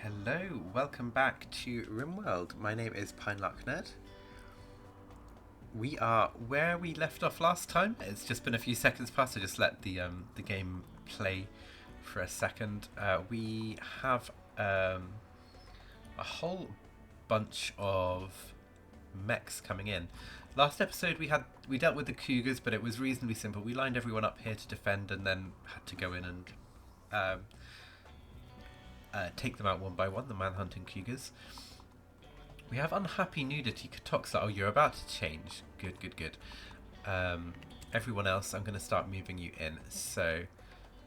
Hello, welcome back to Rimworld. My name is Pinelocknerd. We are where we left off last time. It's just been a few seconds past. I just let the game play for a second. We have a whole bunch of mechs coming in. Last episode we dealt with the cougars, but it was reasonably simple. We lined everyone up here to defend, and then had to go in and take them out one by one, the manhunting cougars. We have unhappy nudity Katoxa. Oh, you're about to change. Good, good, good. Everyone else, I'm going to start moving you in. So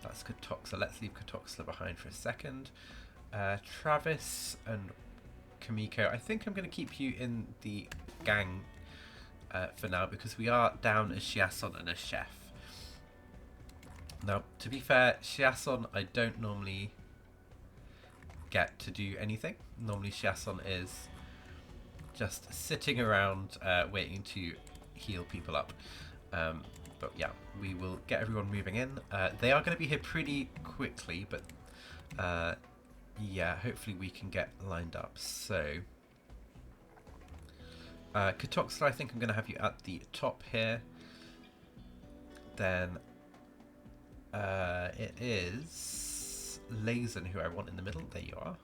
that's Katoxa. Let's leave Katoxa behind for a second. Travis and Kamiko, I think I'm going to keep you in the gang for now, because we are down as Shiason and a chef. Now, to be fair, Shiason I don't normally get to do anything. Normally Shiason is just sitting around waiting to heal people up. But yeah, we will get everyone moving in. They are going to be here pretty quickly, but yeah, hopefully we can get lined up. So Katoxa, I think I'm going to have you at the top here. Then it is Lazen who I want in the middle. There you are.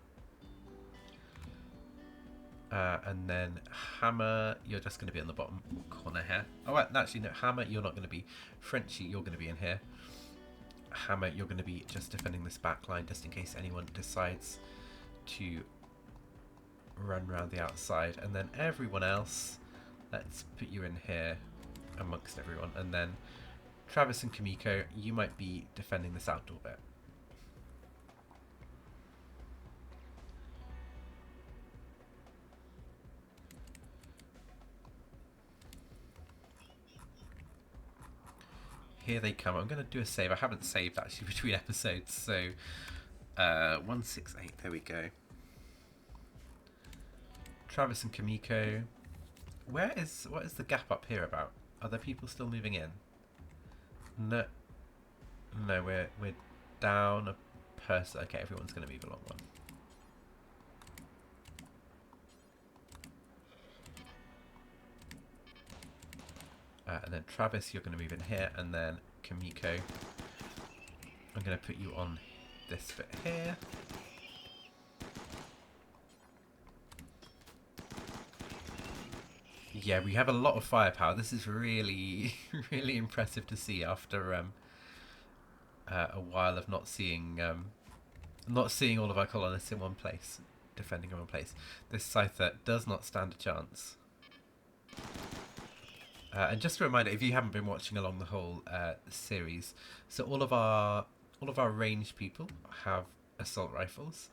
And then Hammer, you're just going to be in the bottom corner here. Oh, actually, no, Hammer, you're not going to be. Frenchie, you're going to be in here. Hammer, you're going to be just defending this back line, just in case anyone decides to run around the outside. And then everyone else, let's put you in here amongst everyone. And then Travis and Kamiko, you might be defending this outdoor bit. Here they come. I'm going to do a save. I haven't saved actually between episodes, so 168. There we go. Travis and Kamiko. What is the gap up here about? Are there people still moving in? No, we're down a person. Okay, everyone's going to move along one. And then Travis, you're going to move in here, and then Kamiko, I'm going to put you on this bit here. Yeah, we have a lot of firepower. This is really, really impressive to see after a while of not seeing all of our colonists in one place, defending in one place. This Scyther does not stand a chance. And just a reminder, if you haven't been watching along the whole series, so all of our ranged people have assault rifles.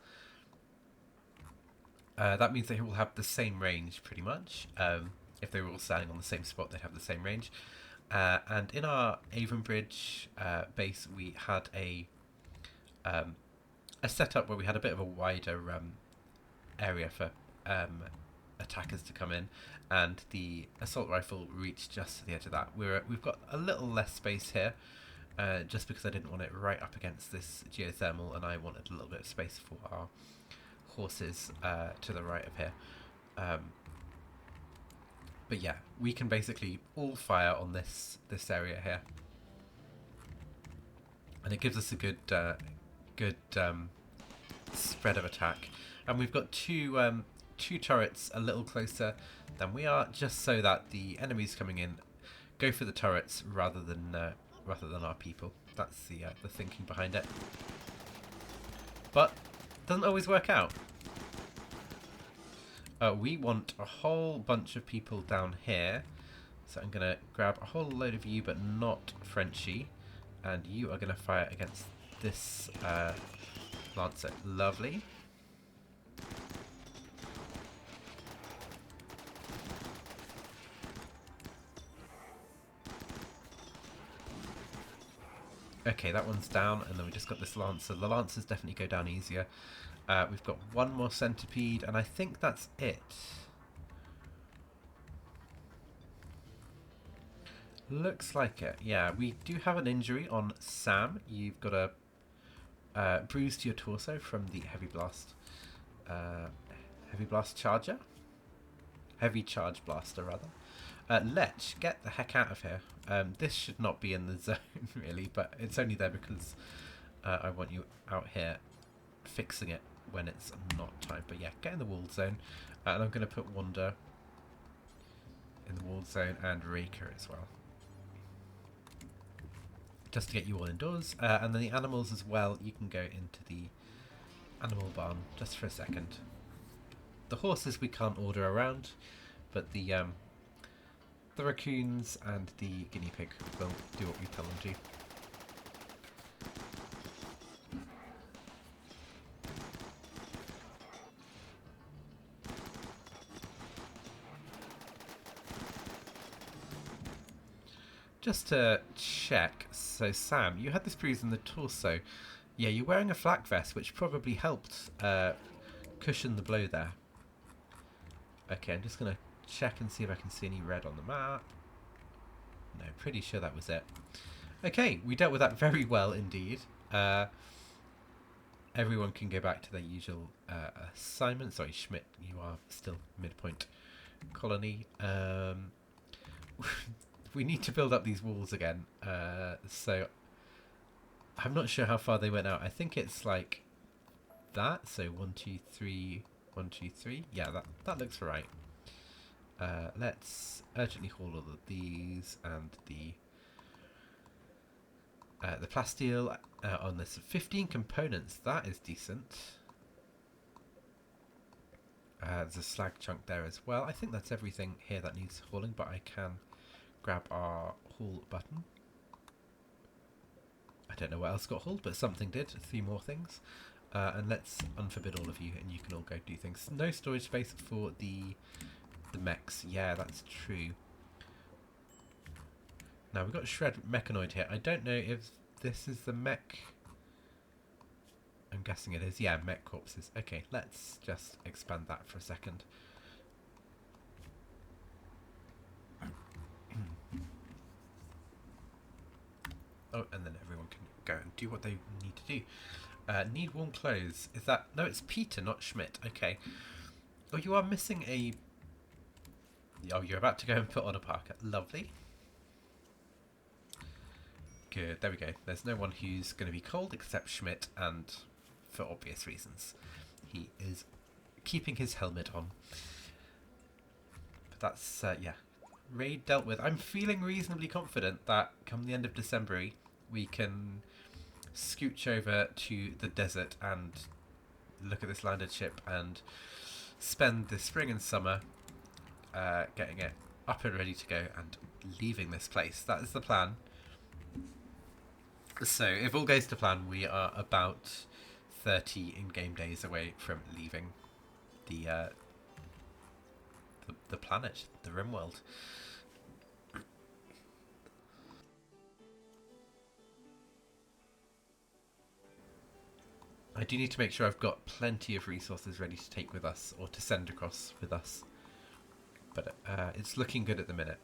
That means they will have the same range pretty much. If they were all standing on the same spot, they'd have the same range. And in our Avonbridge base, we had a setup where we had a bit of a wider area for attackers to come in, and the assault rifle reached just to the edge of that. We've got a little less space here, just because I didn't want it right up against this geothermal, and I wanted a little bit of space for our horses to the right of here. But yeah, we can basically all fire on this area here, and it gives us a good spread of attack. And we've got two turrets a little closer than we are, just so that the enemies coming in go for the turrets rather than our people. That's the thinking behind it. But doesn't always work out. We want a whole bunch of people down here, so I'm going to grab a whole load of you, but not Frenchie, and you are going to fire against this Lancer. Lovely. Okay, that one's down, and then we just got this Lancer. The Lancers definitely go down easier. We've got one more Centipede, and I think that's it. Looks like it. Yeah, we do have an injury on Sam. You've got a bruise to your torso from the heavy blast. Heavy blast charger? Heavy charge blaster, rather. Lech, get the heck out of here. This should not be in the zone, really, but it's only there because I want you out here fixing it when it's not time. But yeah, get in the wall zone. And I'm going to put Wander in the wall zone and Raker as well. Just to get you all indoors. And then the animals as well, you can go into the animal barn just for a second. The horses we can't order around, but the raccoons and the guinea pig will do what we tell them to. Just to check, so Sam, you had this bruise in the torso. Yeah, you're wearing a flak vest, which probably helped cushion the blow there. Okay, I'm just going to check and see if I can see any red on the map. No, pretty sure that was it. Okay, we dealt with that very well indeed. Everyone can go back to their usual assignment. Sorry, Schmidt, you are still midpoint colony. We need to build up these walls again. So I'm not sure how far they went out. I think it's like that. So 1, 2, 3, 1, 2, 3. Yeah, that looks right. Let's urgently haul all of these and the plasteel on this. 15 components. That is decent. There's a slag chunk there as well. I think that's everything here that needs hauling, but I can grab our haul button. I don't know what else got hauled, but something did. 3 more things. And let's unforbid all of you, and you can all go do things. No storage space for the mechs. Yeah, that's true. Now, we've got a shred mechanoid here. I don't know if this is the mech. I'm guessing it is. Yeah, mech corpses. Okay, let's just expand that for a second. Oh, and then everyone can go and do what they need to do. Need warm clothes. Is that... No, it's Peter, not Schmidt. Okay. Oh, you are missing a... Oh, you're about to go and put on a parka. Lovely. Good. There we go. There's no one who's going to be cold except Schmidt, and for obvious reasons. He is keeping his helmet on. But that's, yeah. Raid dealt with. I'm feeling reasonably confident that come the end of December we can scooch over to the desert and look at this landed ship and spend the spring and summer getting it up and ready to go and leaving this place. That is the plan. So if all goes to plan, we are about 30 in-game days away from leaving the planet, the Rimworld. I do need to make sure I've got plenty of resources ready to take with us or to send across with us. But it's looking good at the minute.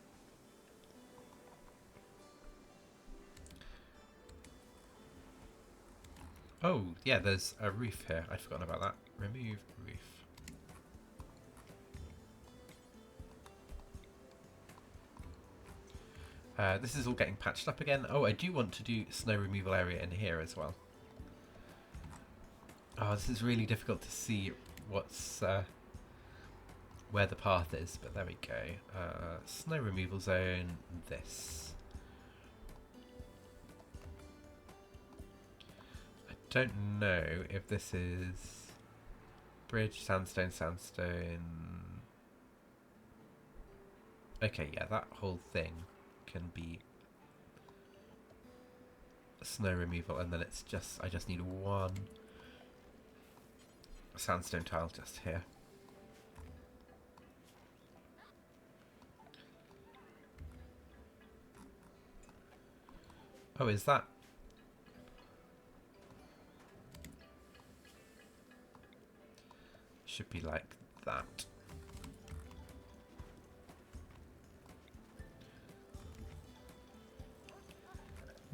Oh, yeah, there's a roof here. I'd forgotten about that. Remove roof. This is all getting patched up again. Oh, I do want to do snow removal area in here as well. Oh, this is really difficult to see what's where the path is, but there we go. Snow removal zone, this. I don't know if this is bridge, sandstone, sandstone. Okay, yeah, that whole thing can be snow removal, and then it's just, I just need one sandstone tile just here. Oh, is that... Should be like that.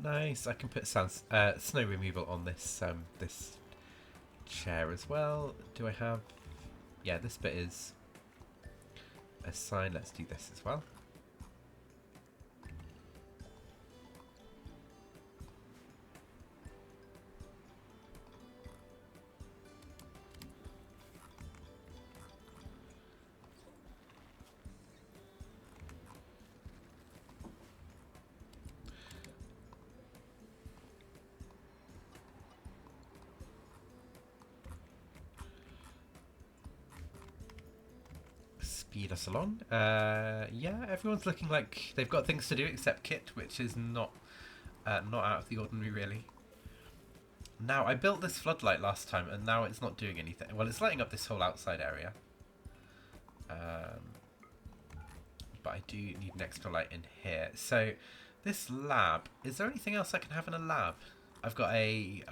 Nice. I can put snow removal on this this chair as well. Do I have... Yeah, this bit is a sign. Let's do this as well. Speed us along. Yeah, everyone's looking like they've got things to do except Kit, which is not out of the ordinary, really. Now, I built this floodlight last time, and now it's not doing anything. Well, it's lighting up this whole outside area. But I do need an extra light in here. So, this lab... Is there anything else I can have in a lab? I've got a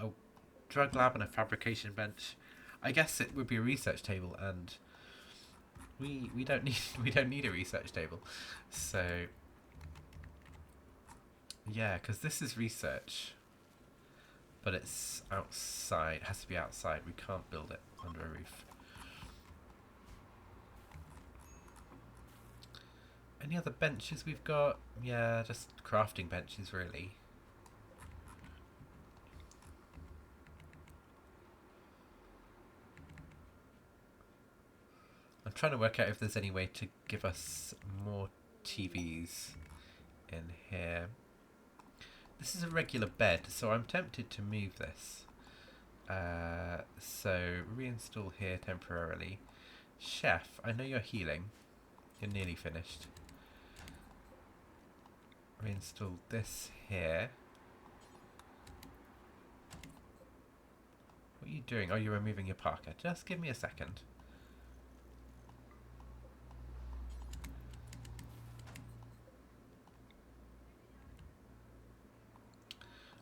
drug lab and a fabrication bench. I guess it would be a research table, and... We don't need a research table, so yeah, because this is research, but it's outside. It has to be outside. We can't build it under a roof. Any other benches we've got? Yeah, just crafting benches, really. I'm trying to work out if there's any way to give us more TVs in here. This is a regular bed, so I'm tempted to move this. So reinstall here temporarily. Chef, I know you're healing. You're nearly finished. Reinstall this here. What are you doing? Oh, you're removing your parka. Just give me a second.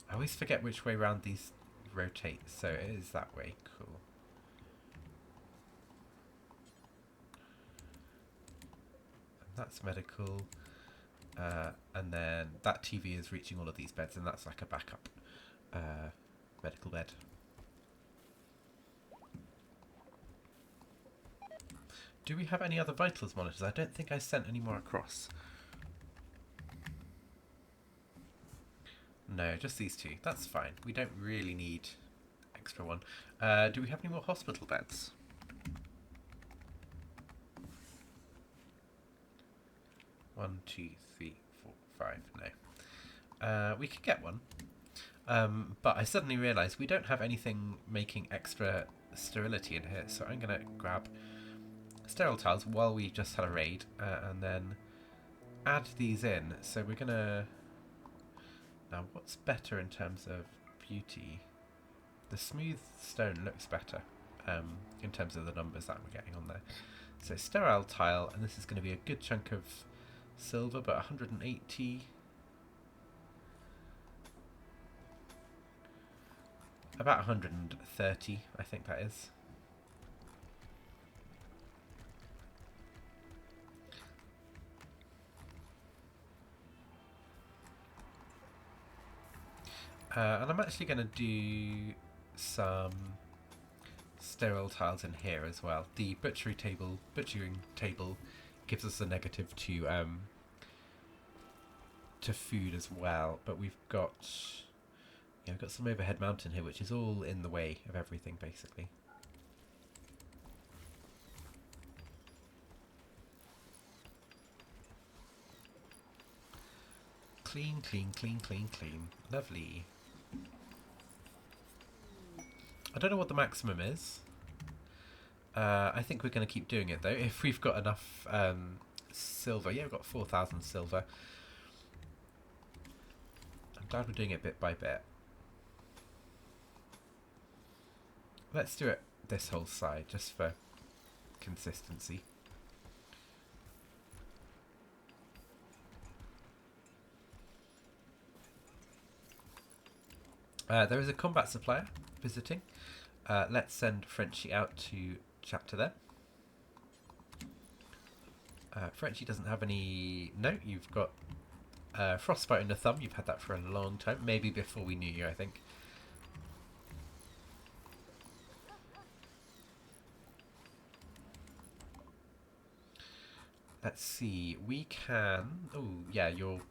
I always forget which way round these rotate, so it is that way. Cool. And that's medical. And then that TV is reaching all of these beds, and that's like a backup medical bed. Do we have any other vitals monitors? I don't think I sent any more across. No, just these two. That's fine. We don't really need extra one. Do we have any more hospital beds? One, two, three, four, five. No. We could get one. But I suddenly realised we don't have anything making extra sterility in here, so I'm going to grab sterile tiles while we just had a raid, and then add these in. So we're going to... Now, what's better in terms of beauty? The smooth stone looks better in terms of the numbers that we're getting on there. So sterile tile, and this is going to be a good chunk of silver, but 180. About 130, I think that is. And I'm actually going to do some sterile tiles in here as well. The butchering table gives us a negative to food as well, but we've got some overhead mountain here, which is all in the way of everything basically. Clean, clean, clean, clean, clean. Lovely. I don't know what the maximum is. I think we're going to keep doing it though, if we've got enough silver. Yeah, we've got 4,000 silver. I'm glad we're doing it bit by bit. Let's do it this whole side, just for consistency. There is a combat supplier visiting. Let's send Frenchie out to chat to them. Frenchie doesn't have any... No, you've got frostbite in the thumb. You've had that for a long time. Maybe before we knew you, I think. Let's see. We can. Oh, yeah, your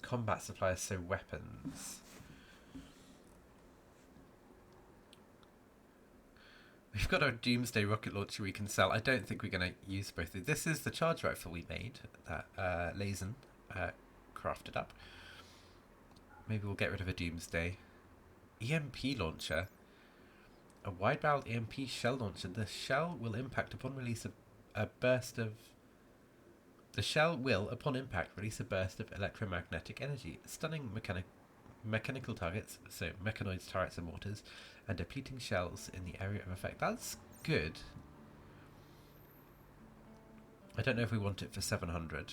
combat supplies, so weapons. We've got our Doomsday rocket launcher we can sell. I don't think we're going to use both of these. This is the charge rifle we made that Lazen crafted up. Maybe we'll get rid of a Doomsday. EMP launcher. A wide-barreled EMP shell launcher. The shell will impact upon release a burst of... The shell will, upon impact, release a burst of electromagnetic energy, stunning mechanical targets, so mechanoids, turrets and mortars, and depleting shells in the area of effect. That's good. I don't know if we want it for 700.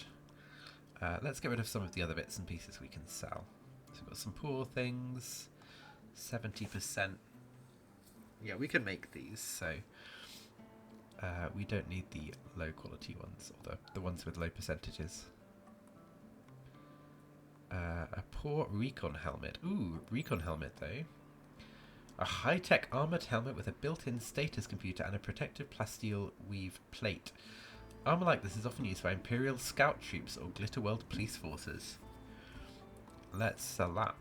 Let's get rid of some of the other bits and pieces we can sell. So we've got some poor things, 70%. Yeah, we can make these, so we don't need the low quality ones, or the ones with low percentages. A poor recon helmet. Ooh, recon helmet though. A high-tech armoured helmet with a built-in status computer and a protective plasteel weave plate. Armour like this is often used by Imperial Scout troops or Glitterworld police forces. Let's sell that.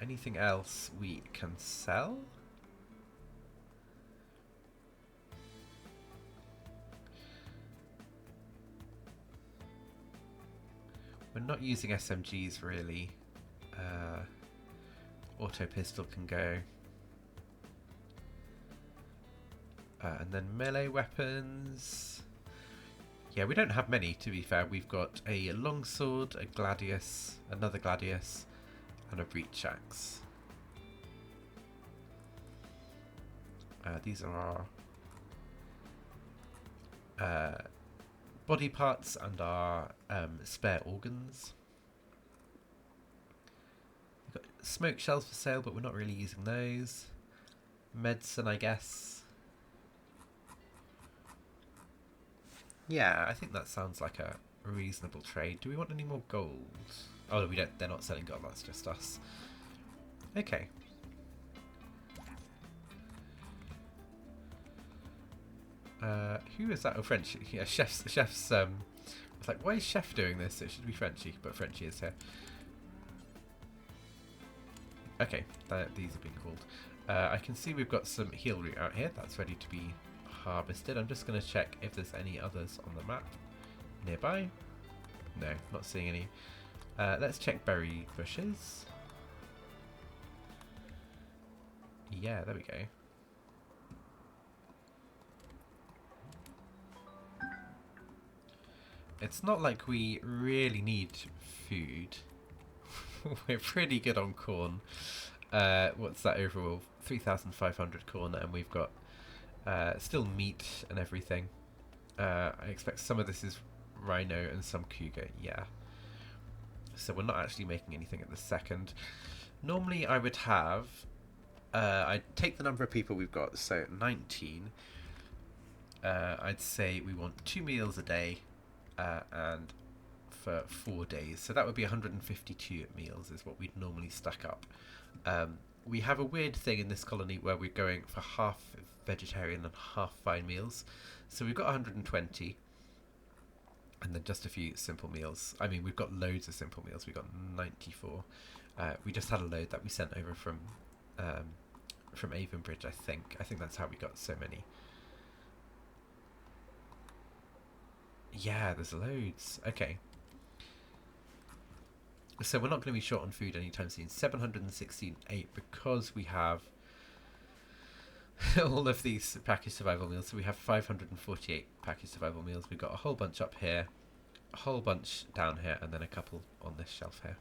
Anything else we can sell? We're not using SMGs really. Auto pistol can go. And then melee weapons. Yeah, we don't have many, to be fair. We've got a longsword, a gladius, another gladius, and a breach axe. These are our body parts and our spare organs. We've got smoke shells for sale, but we're not really using those. Medicine, I guess. Yeah, I think that sounds like a reasonable trade. Do we want any more gold? Oh, we don't. They're not selling gold. That's just us. Okay. Who is that? Oh, Frenchie. Yeah, chef's. I was like, why is chef doing this? It should be Frenchie, but Frenchie is here. Okay, these have been called. I can see we've got some heal root out here. That's ready to be harvested. I'm just going to check if there's any others on the map nearby. No, not seeing any. Let's check berry bushes. Yeah, there we go. It's not like we really need food. We're pretty good on corn. What's that overall? 3,500 corn, and we've got still meat and everything. I expect some of this is rhino and some cougar, yeah. So we're not actually making anything at the second. Normally I would have... I'd take the number of people we've got, so 19. I'd say we want 2 meals a day, and for 4 days. So that would be 152 meals is what we'd normally stack up. We have a weird thing in this colony where we're going for half vegetarian and half fine meals. So we've got 120, and then just a few simple meals. I mean, we've got loads of simple meals. We've got 94. We just had a load that we sent over from Avonbridge, I think. I think that's how we got so many. Yeah, there's loads. Okay. So we're not going to be short on food anytime soon. 716.8 because we have all of these packaged survival meals. So we have 548 packaged survival meals. We've got a whole bunch up here, a whole bunch down here, and then a couple on this shelf here.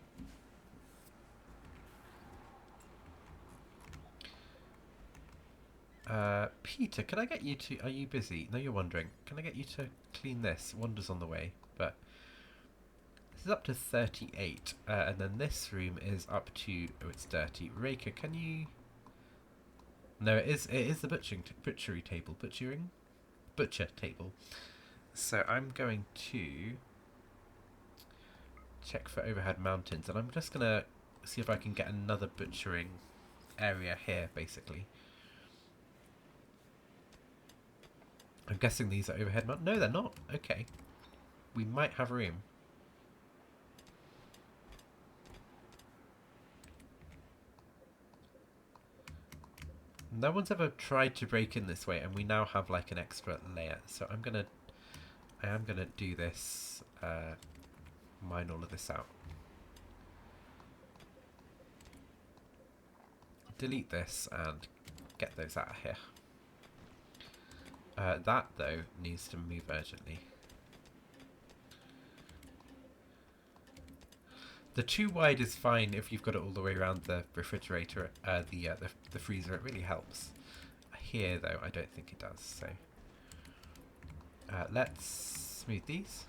Peter, can I get you to... Are you busy? No, you're wandering. Can I get you to clean this? Wander's on the way, but... This is up to 38, and then this room is up to... Oh, it's dirty. Raker, can you... No, it is the butcher table. So I'm going to check for overhead mountains, and I'm just going to see if I can get another butchering area here, basically. I'm guessing these are overhead mount. No, they're not. Okay. We might have room. No one's ever tried to break in this way, and we now have like an extra layer. So I am gonna do this, mine all of this out. Delete this and get those out of here. That, though, needs to move urgently. The too wide is fine if you've got it all the way around the refrigerator, the freezer. It really helps. Here, though, I don't think it does. So let's smooth these.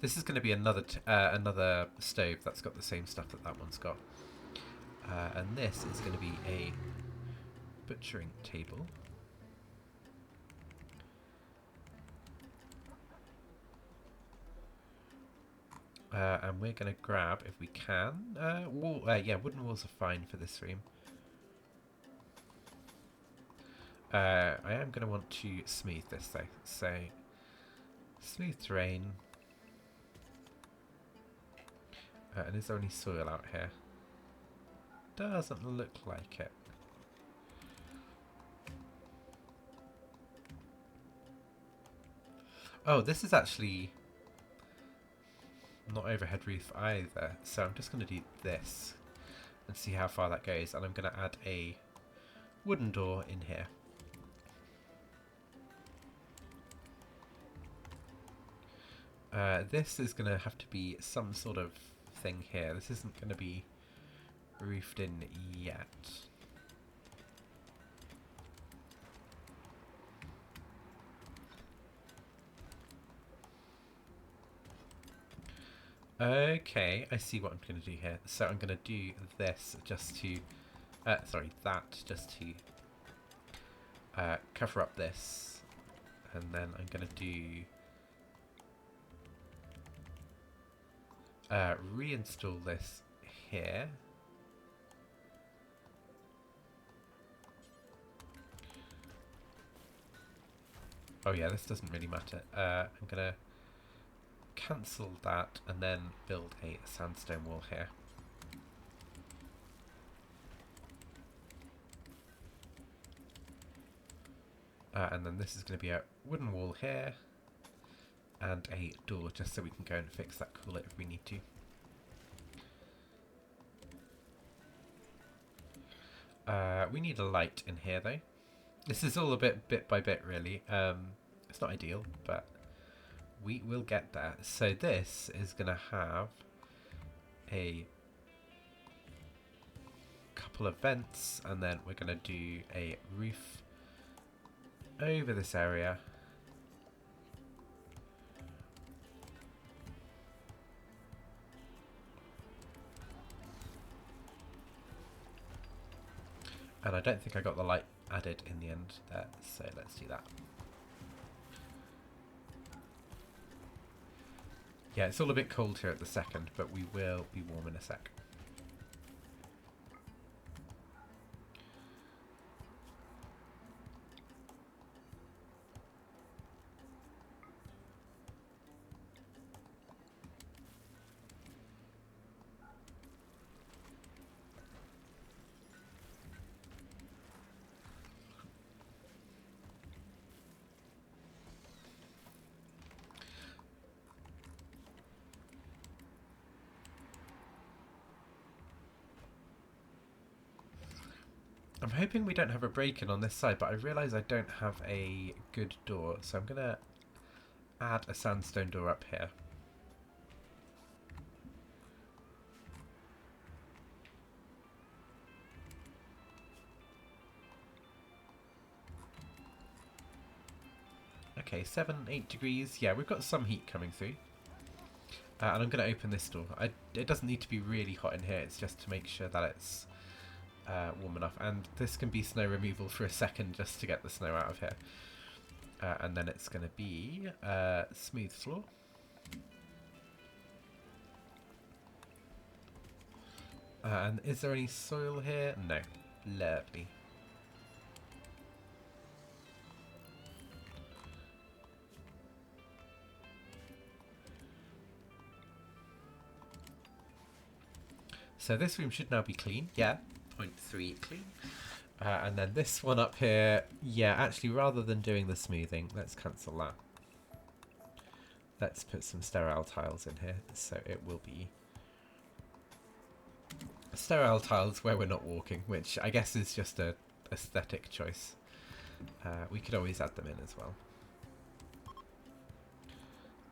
This is going to be another stove that's got the same stuff that that one's got. And this is going to be a butchering table. And we're going to grab, if we can, yeah, wooden walls are fine for this room. I am going to want to smooth this though, so smooth terrain. And is there any soil out here? Doesn't look like it. Oh, this is actually not overhead roof either, so I'm just going to do this and see how far that goes, and I'm going to add a wooden door in here. This is going to have to be some sort of thing here. This isn't going to be roofed in yet. Okay, I see what I'm going to do here. So I'm going to do this just to, sorry, that just to cover up this, and then I'm going to do reinstall this here. Oh yeah, this doesn't really matter. I'm going to cancel that and then build a sandstone wall here. And then this is going to be a wooden wall here and a door just so we can go and fix that cooler if we need to. We need a light in here though. This is all a bit by bit really. It's not ideal, but we will get there. So this is going to have a couple of vents, and then we're going to do a roof over this area. And I don't think I got the light added in the end there, so let's do that. Yeah, it's all a bit cold here at the second, but we will be warm in a sec. I'm hoping we don't have a break-in on this side, but I realise I don't have a good door, so I'm going to add a sandstone door up here. Okay, 8 degrees. Yeah, we've got some heat coming through. And I'm going to open this door. It doesn't need to be really hot in here, it's just to make sure that it's warm enough. And this can be snow removal for a second just to get the snow out of here. And then it's going to be smooth floor. And is there any soil here? No. Lovely. So this room should now be clean. Yeah, 0.3 clean. And then this one up here, yeah, actually rather than doing the smoothing, let's cancel that. Let's put some sterile tiles in here, so it will be sterile tiles where we're not walking, which I guess is just a aesthetic choice. We could always add them in as well.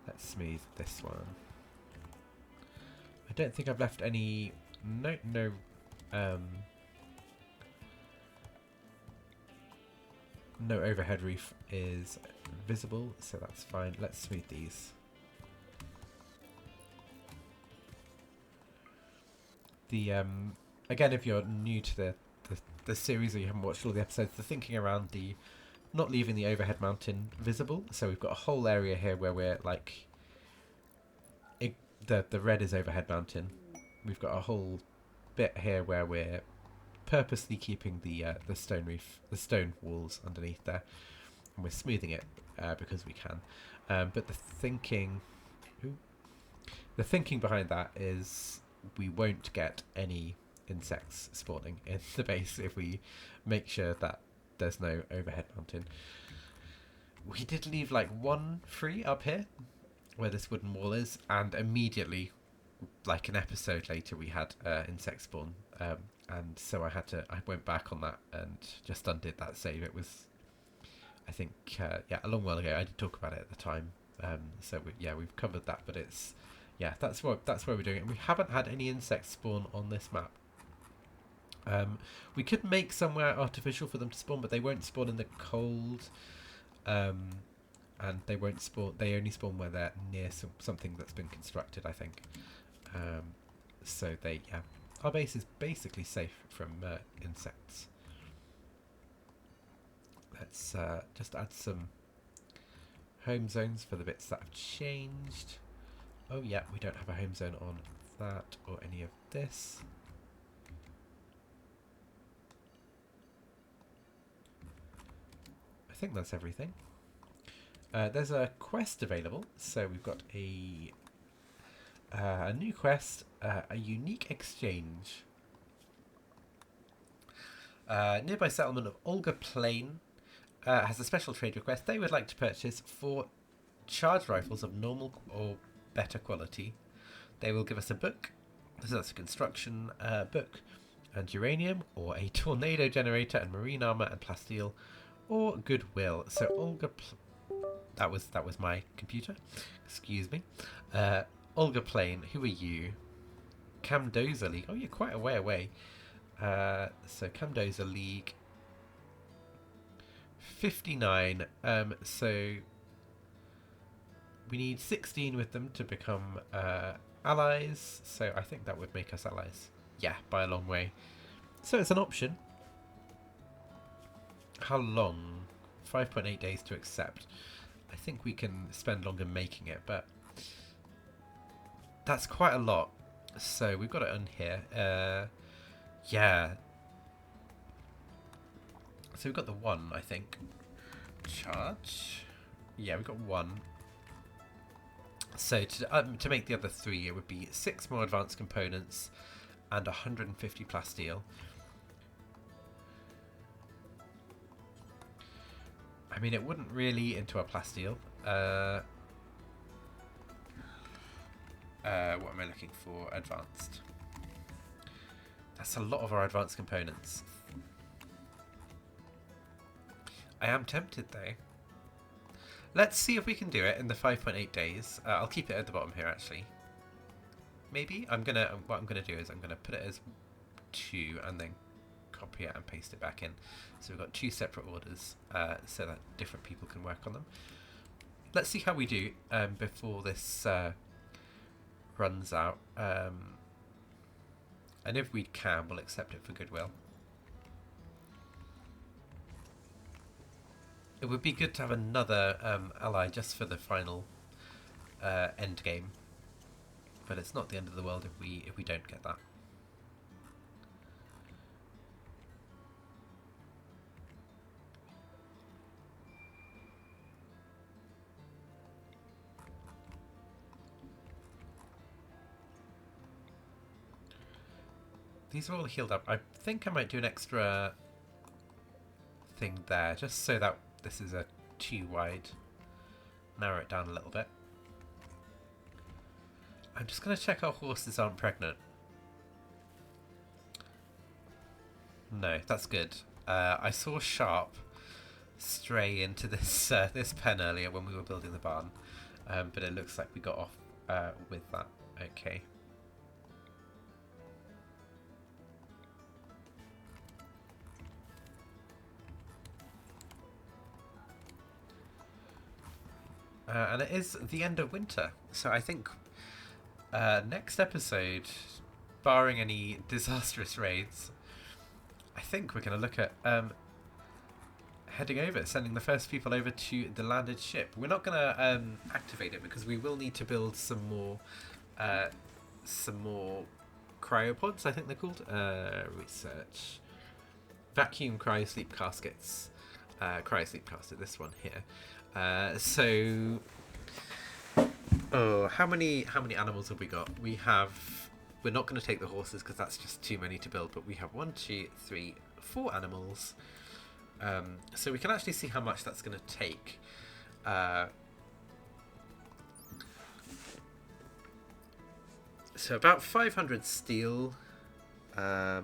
Let's smooth this one. I don't think I've left any... No overhead roof is visible, so that's fine. Let's smooth these. The again, if you're new to the series or you haven't watched all the episodes, the thinking around the not leaving the overhead mountain visible. So we've got a whole area here where we're like the red is overhead mountain. We've got a whole bit here where we're purposely keeping the stone roof, the stone walls underneath there, and we're smoothing it because we can. But the thinking behind that is we won't get any insects spawning in the base if we make sure that there's no overhead mountain. We did leave like one free up here where this wooden wall is, and immediately, like an episode later, we had insect spawn, and so I went back on that and just undid that save. It was, I think, yeah, a long while ago. I did talk about it at the time, so we've covered that. But it's, yeah, that's where we're doing it. And we haven't had any insects spawn on this map. We could make somewhere artificial for them to spawn, but they won't spawn in the cold, and they won't spawn. They only spawn where they're near something that's been constructed, I think. So our base is basically safe from insects. Let's just add some home zones for the bits that have changed. Oh yeah, we don't have a home zone on that or any of this. I think that's everything. There's a quest available, so we've got a new quest, a unique exchange. Nearby settlement of Olga Plain has a special trade request. They would like to purchase 4 charged rifles of normal or better quality. They will give us a book, so that's a construction book, and uranium, or a tornado generator, and marine armor, and plasteel, or goodwill. So Olga, that was my computer. Excuse me. Olga Plain, who are you? Camdoza League. Oh, you're quite a way away. So Camdoza League. 59. So we need 16 with them to become allies. So I think that would make us allies. Yeah, by a long way. So it's an option. How long? 5.8 days to accept. I think we can spend longer making it, but that's quite a lot. So we've got it on here. Yeah. So we've got the 1, I think. Charge. Yeah, we've got 1. So to make the other 3, it would be 6 more advanced components and 150 plasteel. I mean, it wouldn't really into our plasteel. What am I looking for? Advanced. That's a lot of our advanced components. I am tempted though. Let's see if we can do it in the 5.8 days. I'll keep it at the bottom here actually. Maybe what I'm gonna do is I'm gonna put it as 2 and then copy it and paste it back in. So we've got 2 separate orders so that different people can work on them. Let's see how we do before this runs out. And if we can, we'll accept it for goodwill. It would be good to have another ally just for the final end game, but it's not the end of the world if we don't get that. These are all healed up. I think I might do an extra thing there, just so that this is a too wide. Narrow it down a little bit. I'm just going to check our horses aren't pregnant. No, that's good. I saw Sharp stray into this this pen earlier when we were building the barn, but it looks like we got off with that. Okay. And it is the end of winter, so I think next episode, barring any disastrous raids, I think we're going to look at heading over, sending the first people over to the landed ship. We're not going to activate it because we will need to build some more cryopods, I think they're called. Research. Vacuum cryosleep caskets. Cryosleep casket, this one here. So, how many animals have we got? We're not going to take the horses because that's just too many to build, but we have 1, 2, 3, 4 animals. So we can actually see how much that's going to take. So about 500 steel. Let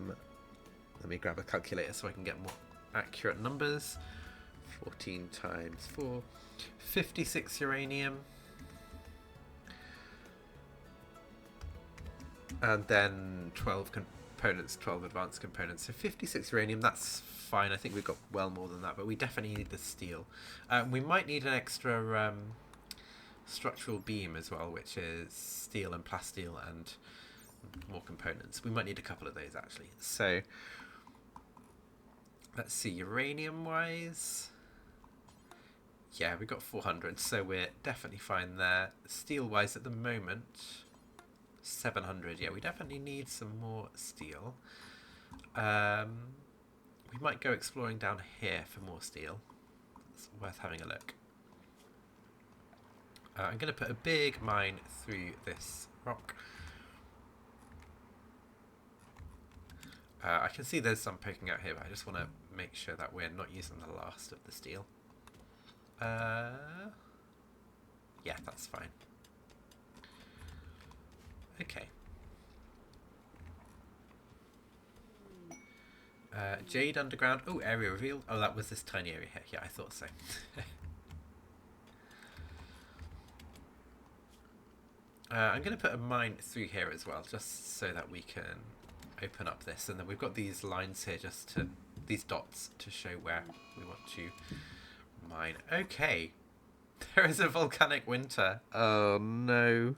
me grab a calculator so I can get more accurate numbers. 14 times 4. 56 uranium. And then 12 components, 12 advanced components. So 56 uranium, that's fine. I think we've got well more than that, but we definitely need the steel. We might need an extra structural beam as well, which is steel and plasteel and more components. We might need a couple of those actually. So let's see, uranium-wise. Yeah, we got 400, so we're definitely fine there. Steel-wise at the moment, 700. Yeah, we definitely need some more steel. We might go exploring down here for more steel. It's worth having a look. I'm going to put a big mine through this rock. I can see there's some poking out here, but I just want to make sure that we're not using the last of the steel. Yeah, that's fine. Okay. Jade underground. Oh, area revealed. Oh, that was this tiny area here. Yeah, I thought so. I'm going to put a mine through here as well, just so that we can open up this. And then we've got these lines here, these dots to show where we want to mine. Okay. There is a volcanic winter. Oh, no.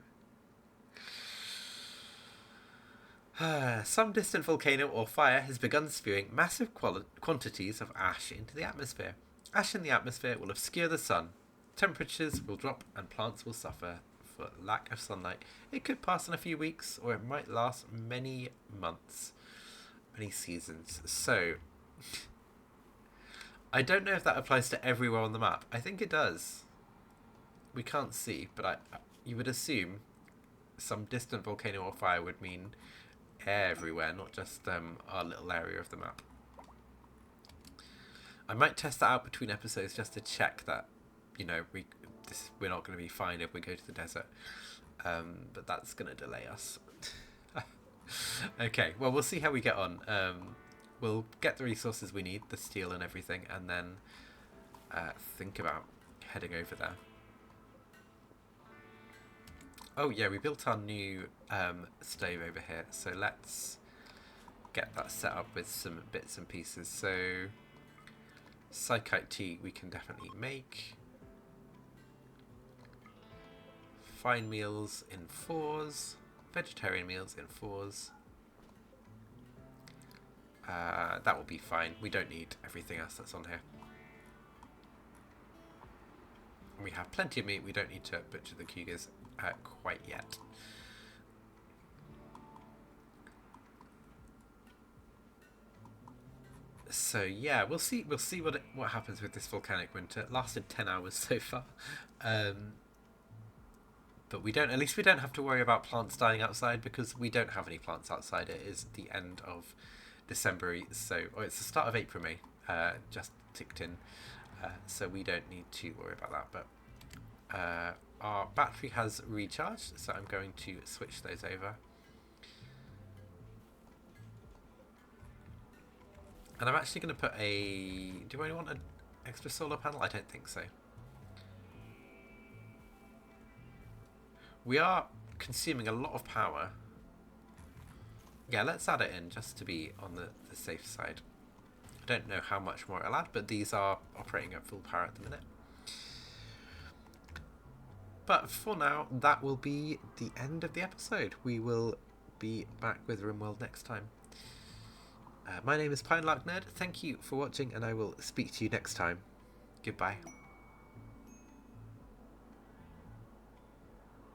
Some distant volcano or fire has begun spewing massive quantities of ash into the atmosphere. Ash in the atmosphere will obscure the sun. Temperatures will drop and plants will suffer for lack of sunlight. It could pass in a few weeks, or it might last many months, many seasons. So, I don't know if that applies to everywhere on the map. I think it does. We can't see, but you would assume some distant volcano or fire would mean everywhere, not just our little area of the map. I might test that out between episodes just to check that, you know, we're not going to be fine if we go to the desert, but that's going to delay us. Okay, well, we'll see how we get on. We'll get the resources we need, the steel and everything, and then think about heading over there. Oh yeah, we built our new stove over here, so let's get that set up with some bits and pieces. So Psychite tea we can definitely make. Fine meals in 4s, vegetarian meals in 4s. That will be fine. We don't need everything else that's on here. We have plenty of meat. We don't need to butcher the cougars quite yet. So yeah, we'll see what happens with this volcanic winter. It lasted 10 hours so far. But we don't. At least we don't have to worry about plants dying outside because we don't have any plants outside. It is the end of December, so or it's the start of April, May. Just ticked in, so we don't need to worry about that. But our battery has recharged, so I'm going to switch those over. And I'm actually going to put a... Do I want an extra solar panel? I don't think so. We are consuming a lot of power. Yeah, let's add it in just to be on the safe side. I don't know how much more it'll add, but these are operating at full power at the minute. But for now, that will be the end of the episode. We will be back with Rimworld next time. My name is Pinelark Nerd. Thank you for watching, and I will speak to you next time. Goodbye.